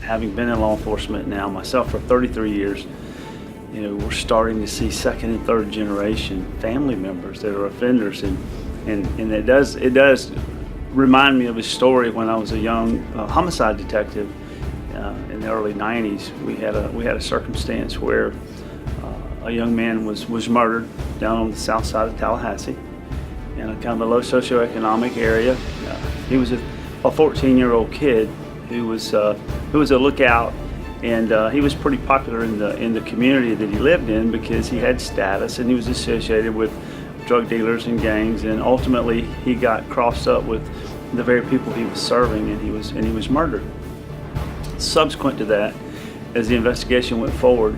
having been in law enforcement now myself for 33 years, we're starting to see second and third generation family members that are offenders, and it does remind me of a story when I was a young homicide detective in the early 90s. We had a circumstance where a young man was murdered down on the south side of Tallahassee in a kind of a low socioeconomic area. He was a 14-year-old kid who was a lookout, and he was pretty popular in the community that he lived in because he had status and he was associated with drug dealers and gangs, and ultimately he got crossed up with the very people he was serving, and he was murdered. Subsequent to that, as the investigation went forward,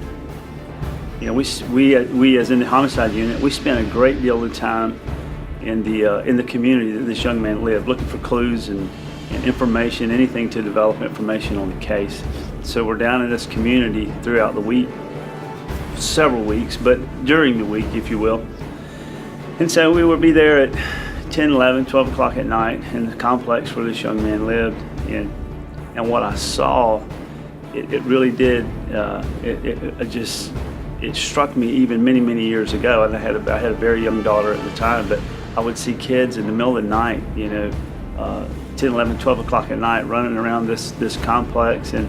we as in the homicide unit, we spent a great deal of time in the community that this young man lived, looking for clues and information, anything to develop information on the case. So we're down in this community throughout the week, several weeks, but during the week, if you will. And so we would be there at 10, 11, 12 o'clock at night in the complex where this young man lived. And what I saw, it really did, it struck me even many, many years ago. And I had a very young daughter at the time, but I would see kids in the middle of the night, 10, 11, 12 o'clock at night running around this complex, and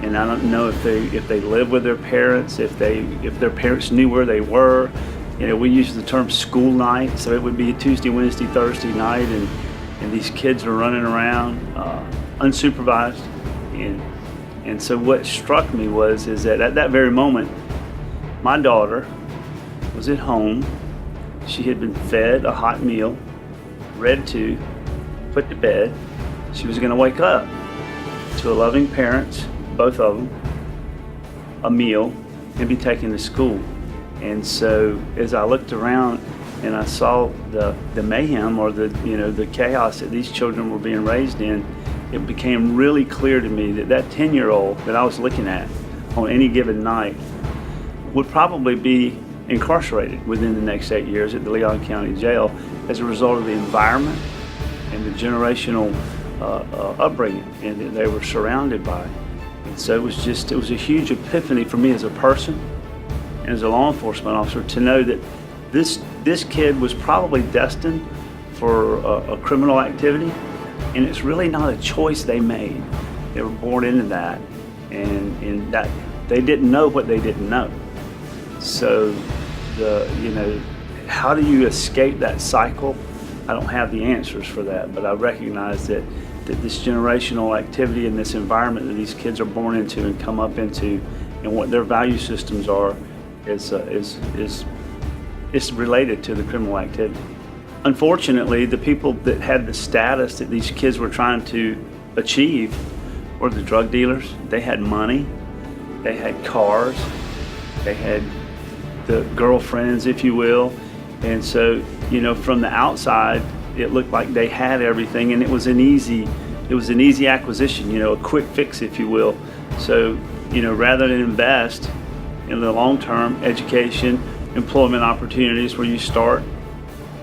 I don't know if they lived with their parents, if their parents knew where they were. We use the term school night, so it would be a Tuesday, Wednesday, Thursday night, and these kids are running around unsupervised. And so what struck me is that at that very moment, my daughter was at home. She had been fed a hot meal, read to, put to bed. She was going to wake up to a loving parents, both of them, a meal, and be taken to school. And so as I looked around and I saw the mayhem or the chaos that these children were being raised in, it became really clear to me that 10-year-old that I was looking at on any given night would probably be incarcerated within the next 8 years at the Leon County Jail as a result of the environment and the generational upbringing and that they were surrounded by. And so it was a huge epiphany for me as a person and as a law enforcement officer to know that this kid was probably destined for a criminal activity, and it's really not a choice they made. They were born into that, and that they didn't know what they didn't know. So how do you escape that cycle? I don't have the answers for that, but I recognize that this generational activity and this environment that these kids are born into and come up into, and what their value systems are, is related to the criminal activity. Unfortunately, the people that had the status that these kids were trying to achieve were the drug dealers. They had money, they had cars, they had the girlfriends, if you will. And so, from the outside, it looked like they had everything, and it was an easy acquisition, a quick fix, if you will. So, rather than invest in the long-term education, employment opportunities where you start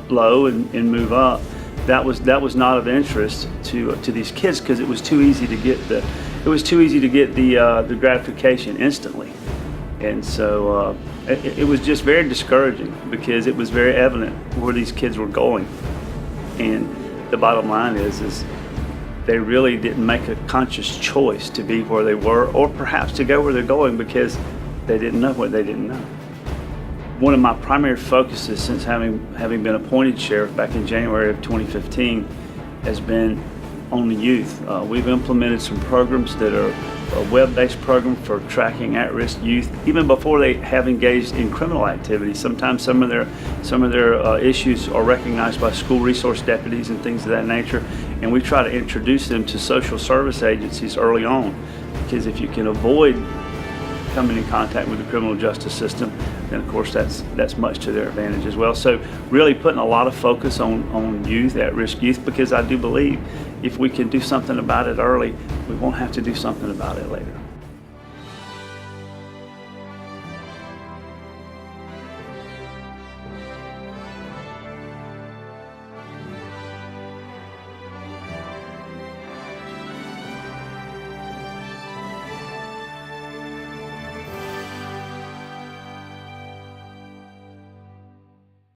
low and move up, that was not of interest to these kids, because it was too easy to get the gratification instantly. And so it was just very discouraging, because it was very evident where these kids were going. And the bottom line is they really didn't make a conscious choice to be where they were, or perhaps to go where they're going, because they didn't know what they didn't know. One of my primary focuses since having been appointed sheriff back in January of 2015 has been on the youth. We've implemented some programs that are a web-based program for tracking at-risk youth, even before they have engaged in criminal activity. Sometimes some of their issues are recognized by school resource deputies and things of that nature, and we try to introduce them to social service agencies early on, because if you can avoid coming in contact with the criminal justice system, then of course that's much to their advantage as well. So really putting a lot of focus on youth, at-risk youth, because I do believe if we can do something about it early, we won't have to do something about it later.